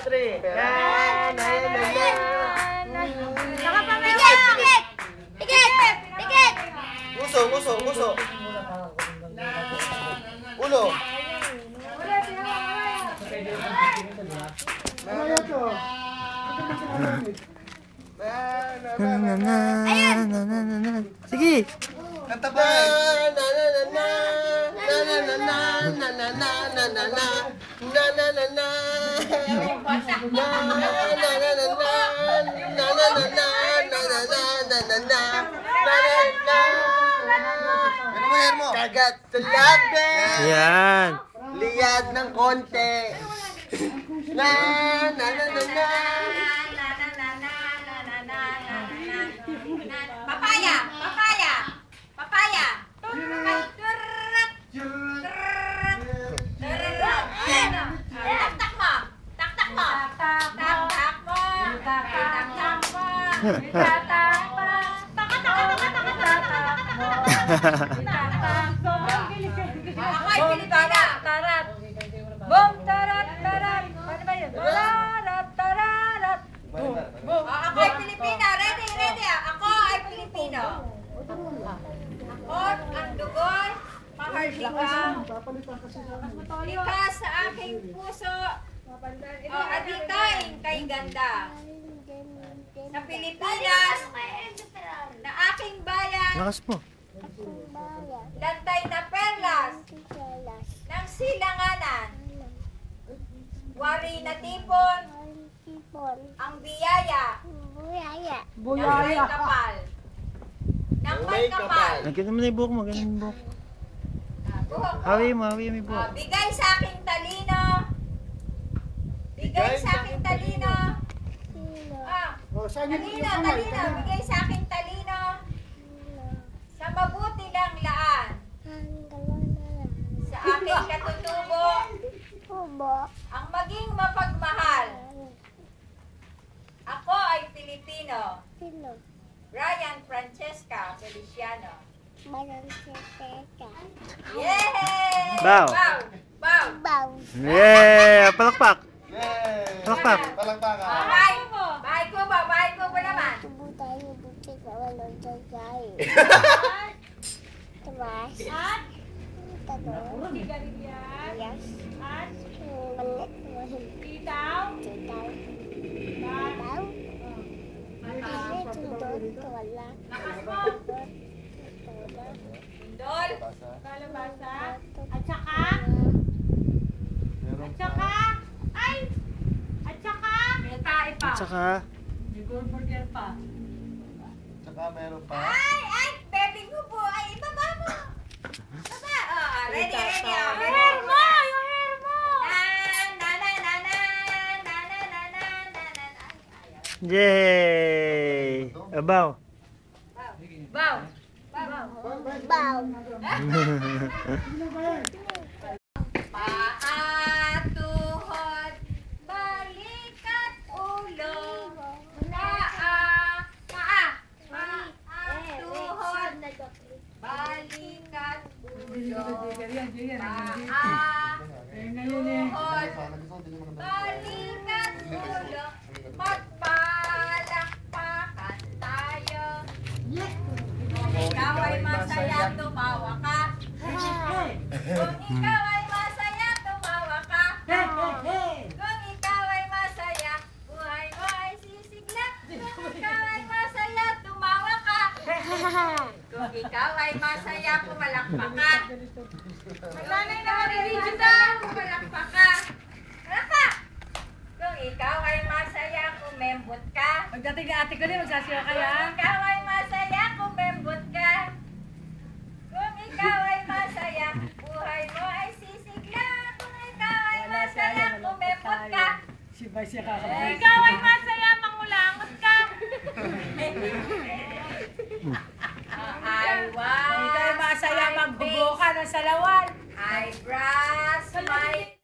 3. Pikit! Nguso. Ulo. Sige. Kanta ba? Kagat sa labi. Yan. Liyad ng konti. Papaya! Taktak mo! Ako ay Pilipina! Boom, tarat, tarat. Paano ba yun? Tarat, tararat. Ako ay Pilipina! Ready! Ako ay Pilipino! Ako ang dugoy, maharlika, likas sa aking puso, adikain kay ganda. Sa Pilipinas, na aking bayan, Lakas po. lantay na perlas, ng silanganan, wari na tipon, ang biyaya, ng may kapal. Ng may kapal. Ganun mo na yung buhok mo. Ganun yung buhok. Buhok ko. Hawi mo yung buhok. Bigay sa aking talino. Bigay sa aking talino. Talino. Bigay sa aking talino. Sa mabuti lang laan. Sa aking katutubo. Ang maging mapagmahal. Ako ay Pilipino. Brian Francesca Feliciano. Yay! Bow. Bow. Yeah! Palakpak. Yay! Palakpak. Palakpakan. Bahay ko ba naman? Lakas mo. Dol. Kalabasa. At saka, may tae pa. At saka, May burger pa. Tsaka meron pa. Ay, baby ko po. Ay, ibaba mo. Baba. Ready. Yung hair mo! yay! Abaw. Bow. Paa, tuhod, balik at ulo. Paa, tuhod, balik at ulo. Paa, tuhod, balik at ulo. Magpalakpakan tayo. Kung ikaw ay masaya, tumawa ka. Kung ikaw ay masaya, tumawa ka. Kung ikaw ay masaya, buhay mo ay sisigla. Kung ikaw ay masaya, tumawa ka. Kung ikaw ay masaya, pumalakpak ka. Maglanay na maririgyo daw, pumalakpak ka. Palakpak! Kung ikaw ay masaya, kumembot ka. Pagdating ni ate ko din, magsasiya kaya. Kung ikaw ay masaya, kumembot ka. Kung ikaw ay masaya, buhay mo ay sisigla. Kung ikaw ay masaya, kumembot ka. Siya kakabay. Kung ikaw ay masaya, mangulangot ka. Ay, wow. Kung ikaw ay masaya, magbubo ka ng salawan. Eyebrows, smile.